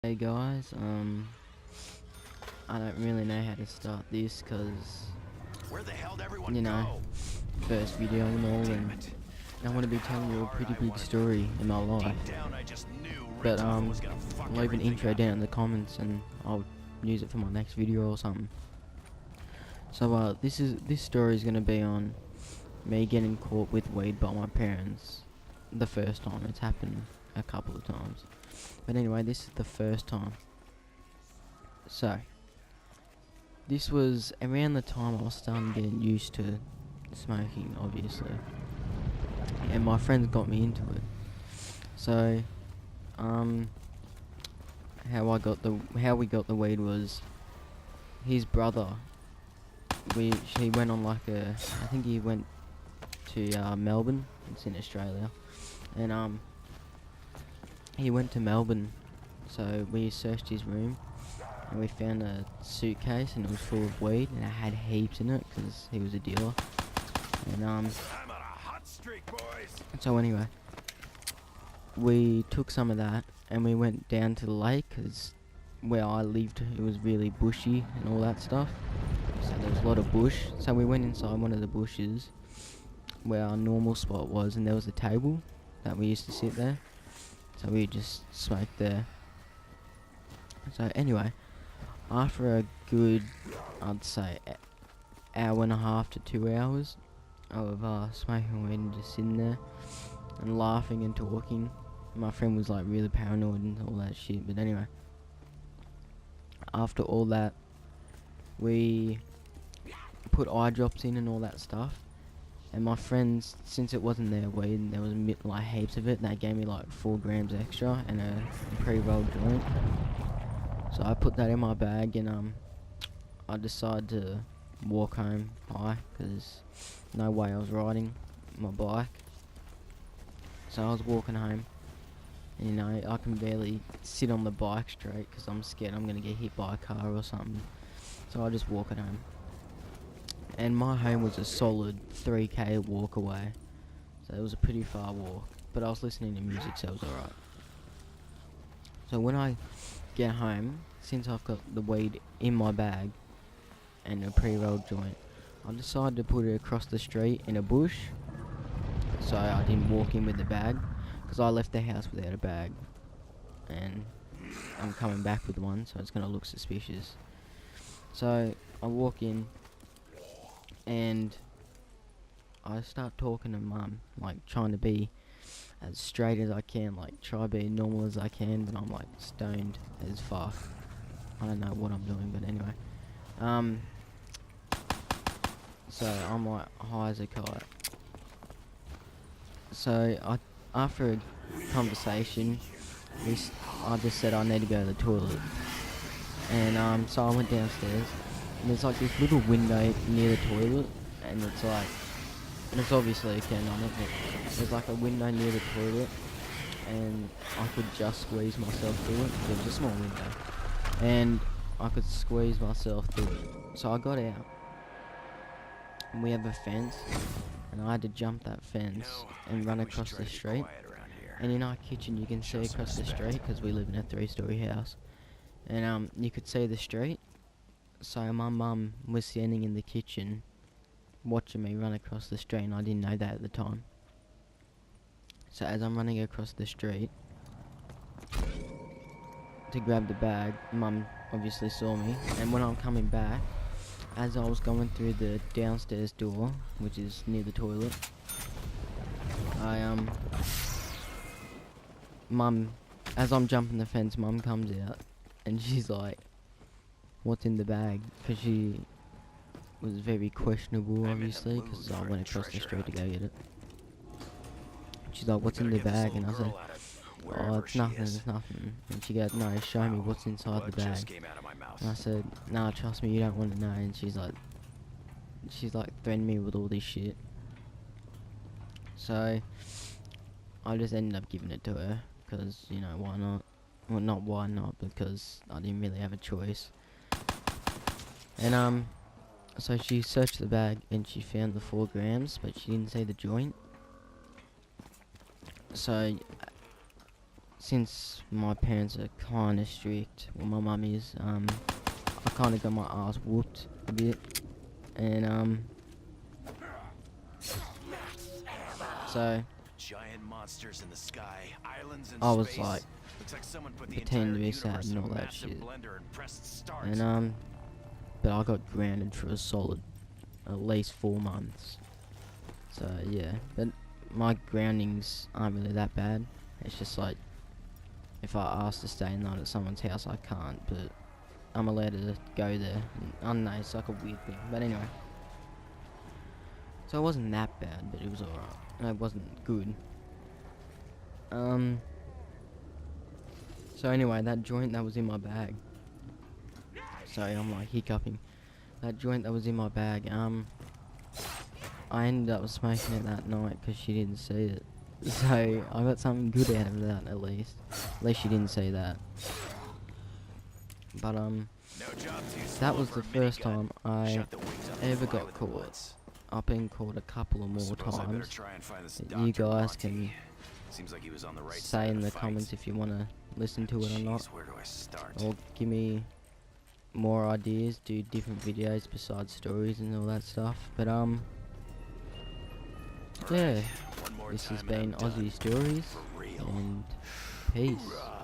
Hey guys, I don't really know how to start this because, Where the hell did everyone you know, go? first video and all, Damn and it. I want to be telling you a pretty big story in my life. Deep down, I just knew But, Richtofen was gonna fuck leave an everything intro up. down in the comments and I'll use it for my next video or something. So, this story is gonna be on me getting caught with weed by my parents the first time. It's happened a couple of times. But anyway, this is the first time. So, this was around the time I was starting to get used to smoking, obviously, and my friends got me into it. So, um, how we got the weed was his brother. He went on like I think he went to Melbourne. It's in Australia, and he went to Melbourne. So we searched his room and we found a suitcase and it was full of weed and it had heaps in it because he was a dealer. And I'm on a hot streak, boys. so anyway, we took some of that and we went down to the lake because where I lived it was really bushy and all that stuff. So there was a lot of bush. So we went inside one of the bushes where our normal spot was, and there was a table that we used to sit there. So we just smoked there. So anyway, after a good, I'd say, hour and a half to 2 hours of smoking weed and just sitting there and laughing and talking, my friend was like really paranoid and all that shit. But anyway, after all that, we put eye drops in and all that stuff. And my friends, since it wasn't their weed and there was like heaps of it, they gave me like 4 grams extra and a pre-rolled joint. So I put that in my bag and I decided to walk home high because no way I was riding my bike. So I was walking home, and you know, I can barely sit on the bike straight because I'm scared I'm gonna get hit by a car or something. So I just walk it home. And my home was a solid 3k walk away. So it was a pretty far walk. But I was listening to music, so it was alright. So when I get home, since I've got the weed in my bag and a pre-rolled joint, I decided to put it across the street in a bush so I didn't walk in with the bag, because I left the house without a bag and I'm coming back with one, so it's going to look suspicious. So I walk in and I start talking to mum, like trying to be as straight as I can, like try to be normal as I can, but I'm like stoned as fuck. I don't know what I'm doing, but anyway. So I'm like high as a kite. So after a conversation, I just said I need to go to the toilet, and so I went downstairs, and there's like this little window near the toilet, and it's obviously a can on it, but there's like a window near the toilet, and I could just squeeze myself through it. It was a small window, and I could squeeze myself through it. So I got out, and we have a fence, and I had to jump that fence and run across the street. And in our kitchen, you can see across the street because we live in a 3-story house, and you could see the street. So my mum was standing in the kitchen, watching me run across the street, and I didn't know that at the time. So as I'm running across the street to grab the bag, mum obviously saw me, and when I'm coming back, as I was going through the downstairs door, which is near the toilet, mum, as I'm jumping the fence, mum comes out, and she's like, "What's in the bag?" Because she was very questionable, obviously, because I went across the street to go get it. She's like, "What's in the bag?" And I said, "Oh, it's nothing, it's nothing." And she goes, "No, show me what's inside the bag." And I said, "Nah, trust me, you don't want to know." And she's like threatening me with all this shit. So I just ended up giving it to her, because, you know, why not? Well, not why not, because I didn't really have a choice. And so she searched the bag and she found the 4 grams, but she didn't see the joint. So since my parents are kind of strict, well, my mum is, I kind of got my ass whooped a bit, and so Giant monsters in the sky, islands in I was space. like Looks like someone put the pretending entire to be sad universe and in a all that massive shit. blender and pressed start. And but I got grounded for a solid at least 4 months. So yeah, but my groundings aren't really that bad. It's just like if I ask to stay a night at someone's house, I can't, but I'm allowed to go there. I don't know, it's like a weird thing. But anyway, so it wasn't that bad, but it was alright. It wasn't good. So anyway, that joint that was in my bag. Sorry, I'm like hiccuping. That joint that was in my bag, I ended up smoking it that night because she didn't see it. So I got something good out of that at least. At least she didn't see that. But No job too that small was for the a first minigun. time I Shut the wings up and ever fly got with the caught. bullets. I've been caught a couple of more Suppose I better times. try and find this That you Dr. guys Monty. can Seems like he was on the right say side in of the fight. comments if you want to listen to it or not, Jeez, where do I start? or give me more ideas, do different videos besides stories and all that stuff. But yeah, One more this has time and been I'm done. Aussie Stories, For real. and peace. Hoorah.